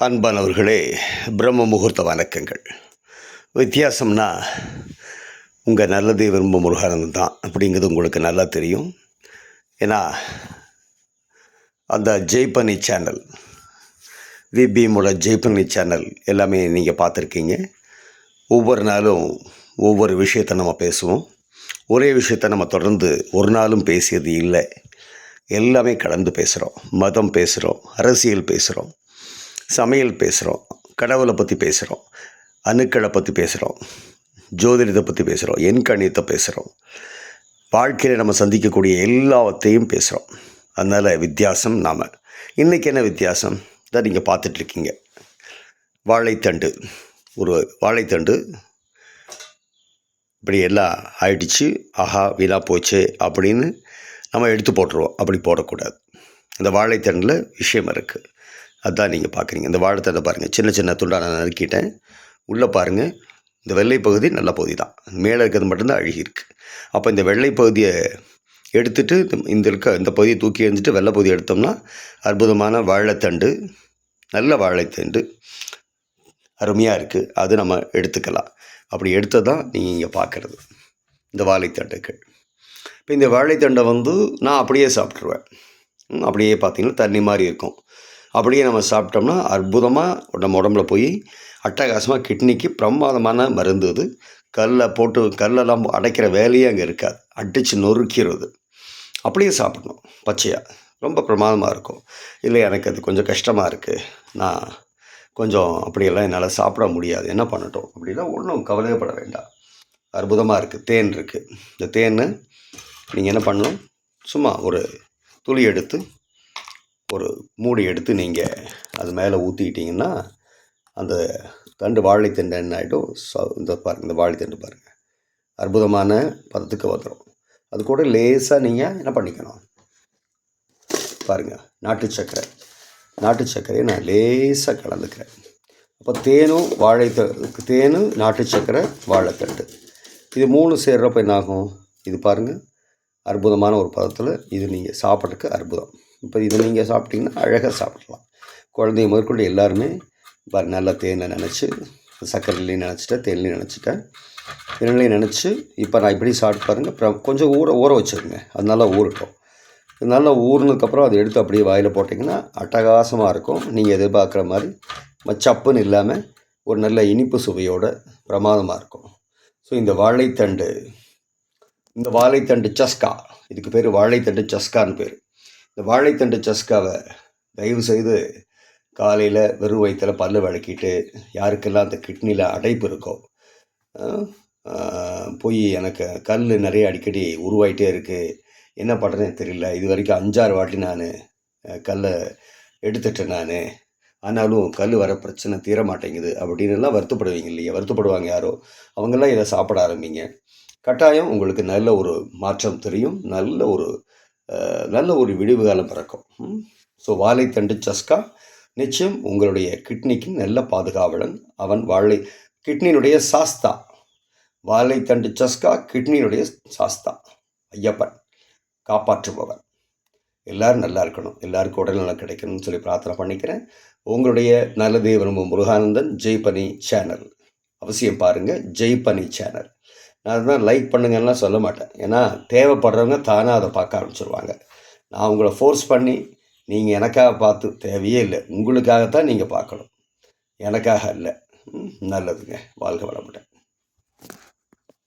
அன்பானவர்களே, பிரம்ம முகூர்த்த வணக்கங்கள். வித்தியாசம்னா உங்கள் நல்லதே விரும்ப முருகானந்தம் தான் அப்படிங்கிறது உங்களுக்கு நல்லா தெரியும். ஏன்னா அந்த ஜெய்பனி சேனல், விபிஎம்மோட ஜெய்பனி சேனல் எல்லாமே நீங்கள் பார்த்துருக்கீங்க. ஒவ்வொரு நாளும் ஒவ்வொரு விஷயத்தை நம்ம பேசுவோம். ஒரே விஷயத்தை நம்ம தொடர்ந்து ஒரு நாளும் பேசியது இல்லை. எல்லாமே கலந்து பேசுகிறோம். மதம் பேசுகிறோம், அரசியல் பேசுகிறோம், சமையல் பேசுகிறோம், கடவுளை பற்றி பேசுகிறோம், அணுக்களை பற்றி பேசுகிறோம், ஜோதிடத்தை பற்றி பேசுகிறோம், எண்கணிதத்தை பேசுகிறோம். வாழ்க்கையில் நம்ம சந்திக்கக்கூடிய எல்லாத்தையும் பேசுகிறோம். அதனால் வித்தியாசம் நாம். இன்றைக்கி என்ன வித்தியாசம் தான் நீங்கள் பார்த்துட்ருக்கீங்க. வாழைத்தண்டு, ஒரு வாழைத்தண்டு இப்படி எல்லாம் ஆயிடுச்சு, ஆஹா வீணாக போச்சு அப்படின்னு நம்ம எடுத்து போட்டுருவோம். அப்படி போடக்கூடாது. இந்த வாழைத்தண்டில் விஷயம் இருக்குது. அதுதான் நீங்கள் பார்க்குறீங்க. இந்த வாழைத்தண்டை பாருங்கள், சின்ன சின்ன துண்டாக நான் நறுக்கிட்டேன். உள்ளே பாருங்கள், இந்த வெள்ளை பகுதி நல்ல பகுதி தான், மேலே இருக்கிறது மட்டும்தான் அழுகி இருக்குது. அப்போ இந்த வெள்ளை பகுதியை எடுத்துகிட்டு இந்த பகுதியை தூக்கி எறிஞ்சிட்டு வெள்ளை பகுதியை எடுத்தோம்னா அற்புதமான வாழைத்தண்டு, நல்ல வாழைத்தண்டு அருமையாக இருக்குது. அது நம்ம எடுத்துக்கலாம். அப்படி எடுத்து தான் நீங்கள் இங்கே பார்க்குறது இந்த வாழைத்தண்டுகள். இப்போ இந்த வாழைத்தண்டை நான் அப்படியே சாப்பிட்ருவேன். அப்படியே பார்த்திங்கன்னா தண்ணி மாதிரி இருக்கும். அப்படியே நம்ம சாப்பிட்டோம்னா அற்புதமாக நம்ம உடம்புல போய் அட்டகாசமாக கிட்னிக்கு பிரமாதமான மருந்து. அது கல்லெல்லாம் அடைக்கிற வேலையே அங்கே இருக்காது. அடித்து நொறுக்கிறது. அப்படியே சாப்பிடணும் பச்சையாக. ரொம்ப பிரமாதமாக இருக்கும். இல்லை எனக்கு அது கொஞ்சம் கஷ்டமாக இருக்குது, நான் கொஞ்சம் அப்படியெல்லாம் என்னால் சாப்பிட முடியாது, என்ன பண்ணட்டும் அப்படின்னா ஒன்றும் கவலையப்பட வேண்டாம். அற்புதமாக இருக்குது. தேன் இருக்குது. இந்த தேன் நீங்கள் என்ன பண்ணணும், சும்மா ஒரு துளி எடுத்து ஒரு மூடி எடுத்து நீங்கள் அது மேலே ஊற்றிக்கிட்டிங்கன்னா அந்த வாழைத்தண்டு என்ன ஆகிடும். இந்த பாருங்கள், இந்த வாழைத்தண்டு பாருங்கள், அற்புதமான பதத்துக்கு வந்துடும். அது கூட லேசாக நீங்கள் என்ன பண்ணிக்கணும் பாருங்கள், நாட்டு சர்க்கரையை நான் லேசாக கலந்துக்கிறேன். அப்போ தேனு, நாட்டு சர்க்கரை, வாழைத்தண்டு இது 3 சேர்றப்போ என்னாகும், இது பாருங்கள் அற்புதமான ஒரு பதத்தில் இது நீங்கள் சாப்பிட்றதுக்கு அற்புதம். இப்போ இதை நீங்கள் சாப்பிட்டிங்கன்னா அழகாக சாப்பிடலாம். குழந்தைங்க முதற்கொண்டு எல்லாருமே நல்லா தேனை நினச்சி, சர்க்கரையிலையும் நினச்சிட்டேன், தேன்லையும் நினச்சிட்டேன், இரண்டையும் நினச்சி இப்போ நான் இப்படி சாப்பிட்டு பாருங்கள். அப்புறம் கொஞ்சம் ஊற வச்சுருங்க. அது நல்லா ஊறட்டும். நல்லா ஊறினதுக்கப்புறம் அதை எடுத்து அப்படியே வாயில் போட்டிங்கன்னா அட்டகாசமாக இருக்கும். நீங்கள் எதிர்பார்க்குற மாதிரி சப்புன்னு இல்லாமல் ஒரு நல்ல இனிப்பு சுவையோட பிரமாதமாக இருக்கும். ஸோ இந்த வாழைத்தண்டு சஸ்கா, இதுக்கு பேர் வாழைத்தண்டு சஸ்கான்னு பேர். இந்த வாழைத்தண்டு சஸ்காவை தயவு செய்து காலையில் வெறும் வயிற்றில் பல்லு விளக்கிட்டு, யாருக்கெல்லாம் அந்த கிட்னியில் அடைப்பு இருக்கோ, போய் எனக்கு கல் நிறைய அடிக்கடி உருவாயிட்டே இருக்குது, என்ன பண்ணுறதுன்னு தெரியல, இது வரைக்கும் 5-6 வாட்டி நான் கல்லை எடுத்துட்டேன் நான், ஆனாலும் கல் வர பிரச்சனை தீர மாட்டேங்குது அப்படின்னுலாம் வருத்தப்படுவீங்க இல்லையா? வருத்தப்படுவாங்க யாரோ, அவங்கெல்லாம் இதை சாப்பிட ஆரம்பிங்க. கட்டாயம் உங்களுக்கு நல்ல ஒரு மாற்றம் தெரியும். நல்ல ஒரு விடிவு காலம் பிறக்கும். ஸோ வாழைத்தண்டு சஸ்கா நிச்சயம் உங்களுடைய கிட்னிக்கு நல்ல பாதுகாவலன். அவன் கிட்னியினுடைய சாஸ்தா. வாழைத்தண்டு சஸ்கா கிட்னியினுடைய சாஸ்தா, ஐயப்பன், காப்பாற்றுபவன். எல்லோரும் நல்லா இருக்கணும், எல்லாருக்கும் உடல் நல்லா கிடைக்கணும்னு சொல்லி பிரார்த்தனை பண்ணிக்கிறேன். உங்களுடைய நல்லதே விரும்பும் முருகானந்தன் ஜெய்பனி சேனல் அவசியம் பாருங்கள். ஜெய்பனி சேனல் நான் தான் லைக் பண்ணுங்கலாம் சொல்ல மாட்டேன். ஏன்னா தேவைப்படுறவங்க தானாக அதை பார்க்க ஆரம்பிச்சிருவாங்க. நான் உங்களை ஃபோர்ஸ் பண்ணி நீங்கள் எனக்காக பார்த்து தேவையே இல்லை. உங்களுக்காகத்தான் நீங்கள் பார்க்கணும், எனக்காக இல்லை. நல்லதுங்க. வாழ்க வளமுடன்.